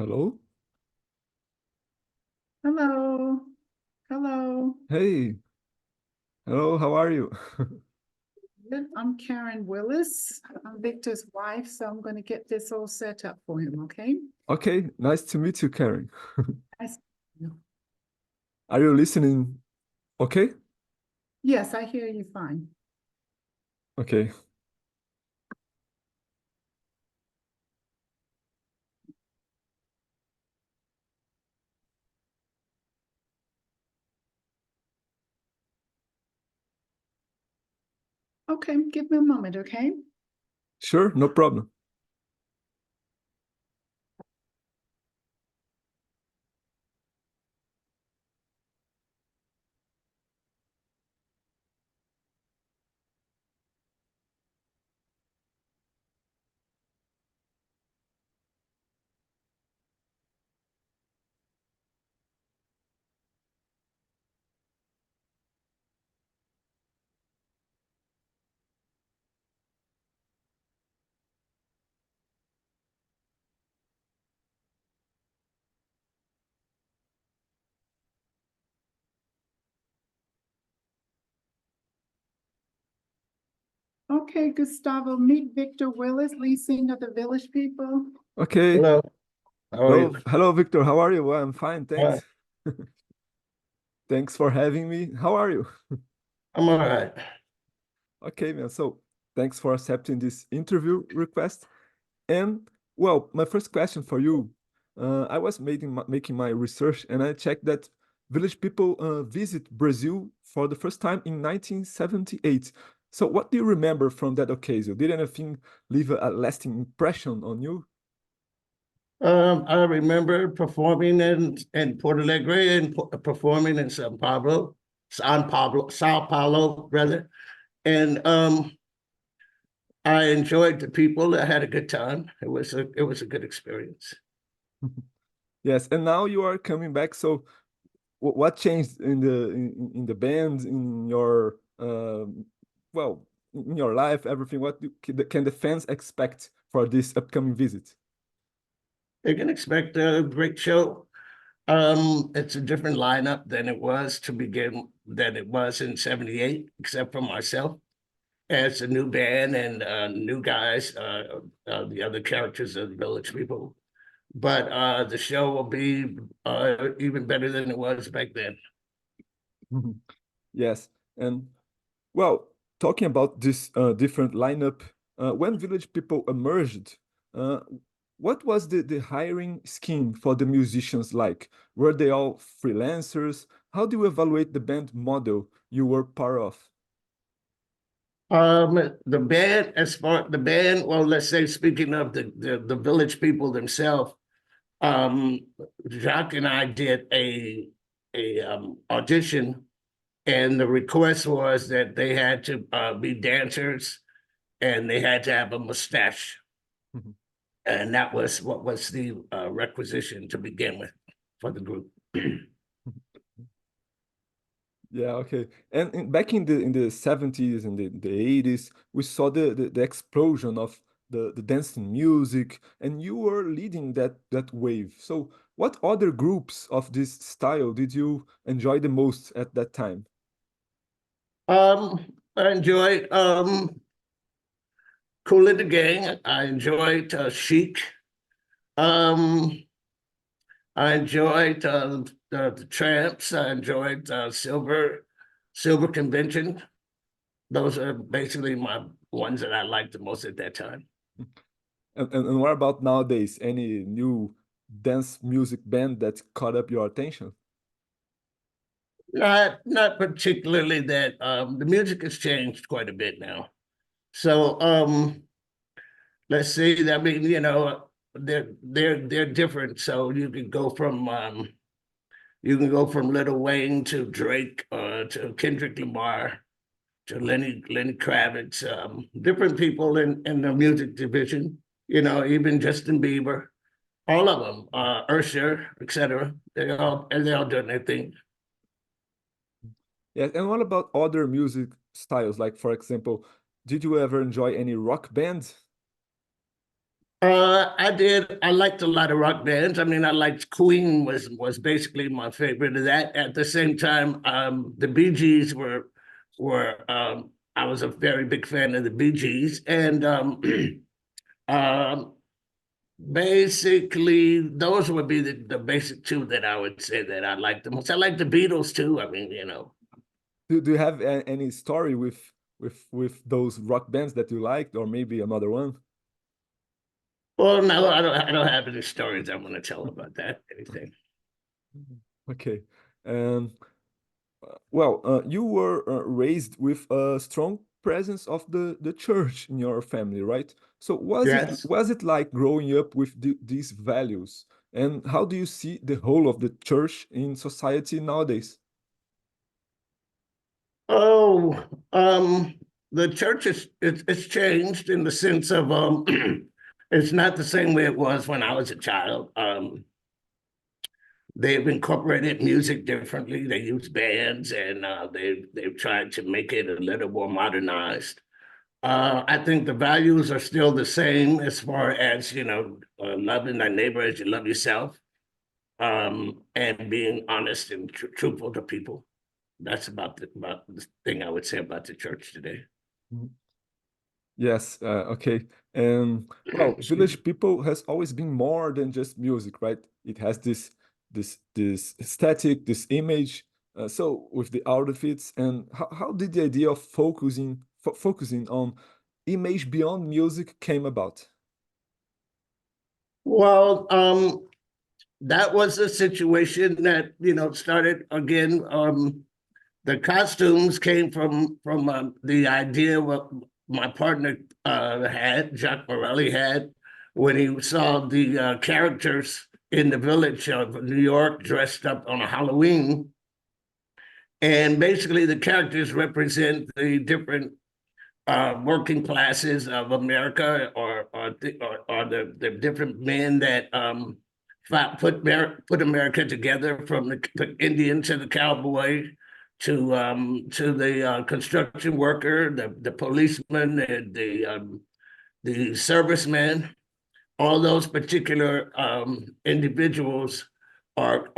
Hello? Hello. Hello. Hey, hello, how are you? Good. I'm Karen Willis. I'm Victor's wife, so I'm going to get this all set up for him, okay? Okay, nice to meet you, Karen. I- Are you listening? Okay? Yes, I hear you fine. Okay. Okay, give me a moment, okay? Sure, no problem. Okay, Gustavo, meet Victor Willis, lead singer of the Village People. Okay. Hello, how are you? Hello, Victor. How are you? Well, I'm fine, Hi, thanks. Thanks for having me. How are you? I'm all right. Okay, man. So, thanks for accepting this interview request. And well, my first question for you, I was making my research and I checked that village people visit Brazil for the first time in 1978. So what do you remember from that occasion? Did anything leave a lasting impression on you? I remember performing in Porto Alegre and performing in Sao Paulo rather, and I enjoyed the people. I had a good time. It was a good experience. Yes, and now you are coming back. So what changed in in the band, in your well, in your life, everything? What can the fans expect for this upcoming visit? You can expect a great show. It's a different lineup than it was in '78, except for myself. It's a new band and new guys, the other characters of the Village People. But the show will be even better than it was back then. Yes, and well, talking about this different lineup, when Village People emerged, uh, what was the hiring scheme for the musicians like? Were they all freelancers? How do you evaluate the band model you were part of? The band, well, let's say speaking of the Village People themselves, um, Jacques and I did a audition, and the request was that they had to be dancers and they had to have a mustache. And that was what was the requisition to begin with for the group. Yeah, okay. And back in the 70s and the 80s, we saw the explosion of the dancing music, and you were leading that wave. So what other groups of this style did you enjoy the most at that time? I enjoyed Cool in the Gang. I enjoyed Chic. Um, I enjoyed the Tramps. I enjoyed Silver Convention. Those are basically my ones that I liked the most at that time. And what about nowadays? Any new dance music band that caught up your attention? Not particularly that the music has changed quite a bit now. So let's see. I mean, they're different. So you can go from Little Wayne to Drake, to Kendrick Lamar, to Lenny Kravitz, different people in the music division. Even Justin Bieber, all of them, Usher, etc. They all doing their thing. Yeah, and what about other music styles? Like, for example, did you ever enjoy any rock bands? I did. I liked a lot of rock bands. I mean, I liked Queen was basically my favorite of that. At the same time, the Bee Gees were I was a very big fan of the Bee Gees, and um, basically those would be the basic two that I would say that I like the most. I like the Beatles too. I mean, you know. Do you have any story with those rock bands that you liked, or maybe another one? Well, no, I don't have any stories I want to tell about that. Anything. Okay. Um, well, you were raised with a strong presence of the church in your family, right? So Yes. was it like growing up with these values? And how do you see the role of the church in society nowadays? Oh, the church it's changed in the sense of it's not the same way it was when I was a child. They've incorporated music differently. They use bands, and they've tried to make it a little more modernized. I think the values are still the same as far as loving thy neighbor as you love yourself, and being honest and truthful to people. That's about the thing I would say about the church today. Mhm. Yes, okay. And well, Excuse me. Village People has always been more than just music, right? It has this aesthetic, this image. So with the outfits, and how did the idea of focusing on image beyond music came about? Well, that was a situation that started again. The costumes came from the idea what my partner had, Jacques Morelli had, when he saw the characters in the village of New York dressed up on a Halloween. And basically, the characters represent the different working classes of America, or the different men that put America together, from the Indian to the cowboy to the construction worker, the policeman, and the serviceman. All those particular individuals are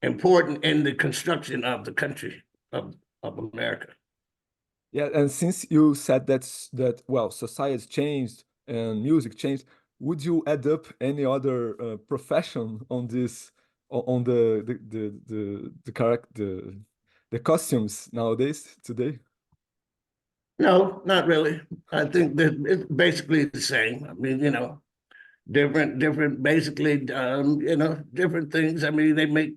important in the construction of the country of America. Yeah, and since you said that well, society changed and music changed, would you add up any other profession on this on the costumes nowadays today? No, not really. I think that it's basically the same. I mean, different, basically, different things. I mean,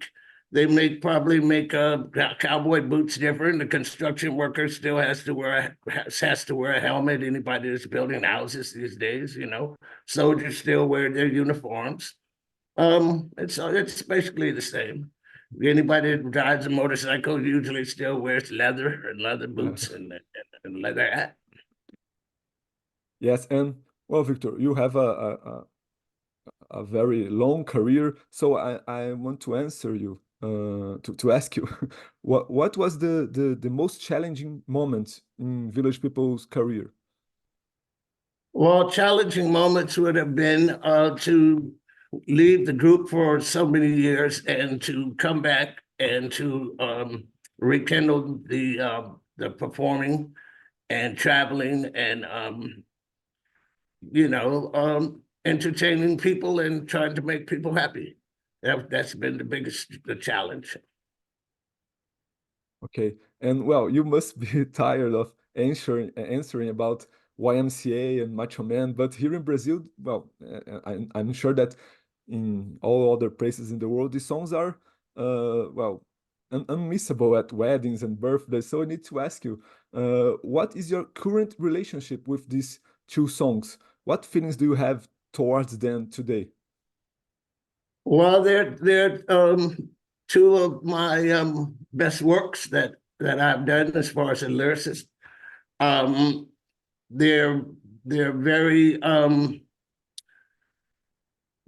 probably make cowboy boots different. The construction worker still has to wear a helmet. Anybody that's building houses these days, soldiers still wear their uniforms. It's basically the same. Anybody that drives a motorcycle usually still wears leather boots and leather hat. Yes, and well, Victor, you have a very long career, so I want to answer you to ask you what was the most challenging moment in Village People's career? Well, challenging moments would have been to leave the group for so many years and to come back and to rekindle the performing and traveling and entertaining people and trying to make people happy. That's been the biggest challenge. Okay, and well, you must be tired of answering about YMCA and Macho Man, but here in Brazil, well, I'm sure that in all other places in the world, these songs are well unmissable at weddings and birthdays. So I need to ask you, what is your current relationship with these two songs? What feelings do you have towards them today? Well, they're two of my best works that I've done as far as a lyricist. Um, they're they're very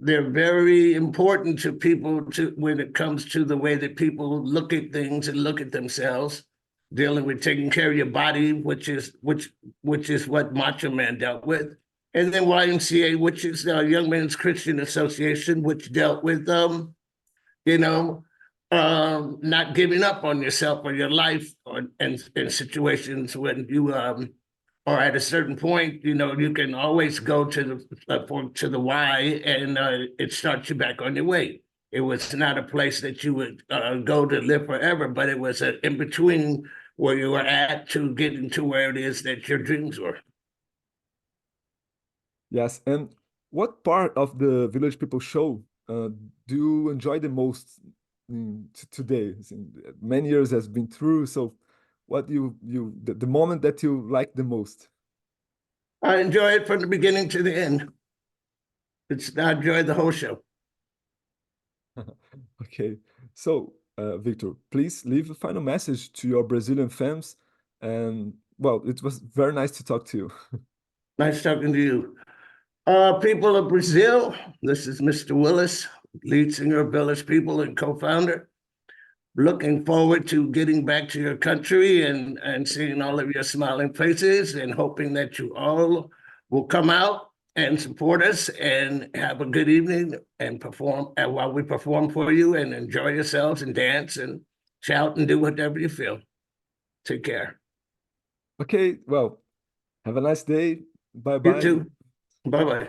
they're very important to people when it comes to the way that people look at things and look at themselves, dealing with taking care of your body, which is what Macho Man dealt with. And then YMCA, which is the Young Men's Christian Association, which dealt with you know, not giving up on yourself or your life, or in situations when you are at a certain point, you know, you can always go to the Y, and it starts you back on your way. It was not a place that you would go to live forever, but it was an in between where you were at to getting to where it is that your dreams were. Yes, and what part of the Village People show do you enjoy the most today? Many years has been through, so what the moment that you like the most? I enjoy it from the beginning to the end. I enjoy the whole show. Okay, so Victor, please leave a final message to your Brazilian fans, and well, it was very nice to talk to you. Nice talking to you. People of Brazil, this is Mr. Willis, lead singer of Village People and co-founder. Looking forward to getting back to your country and seeing all of your smiling faces, and hoping that you all will come out and support us and have a good evening and perform while we perform for you, and enjoy yourselves and dance and shout and do whatever you feel. Take care. Okay, well, have a nice day. Bye You bye. too. Bye-bye.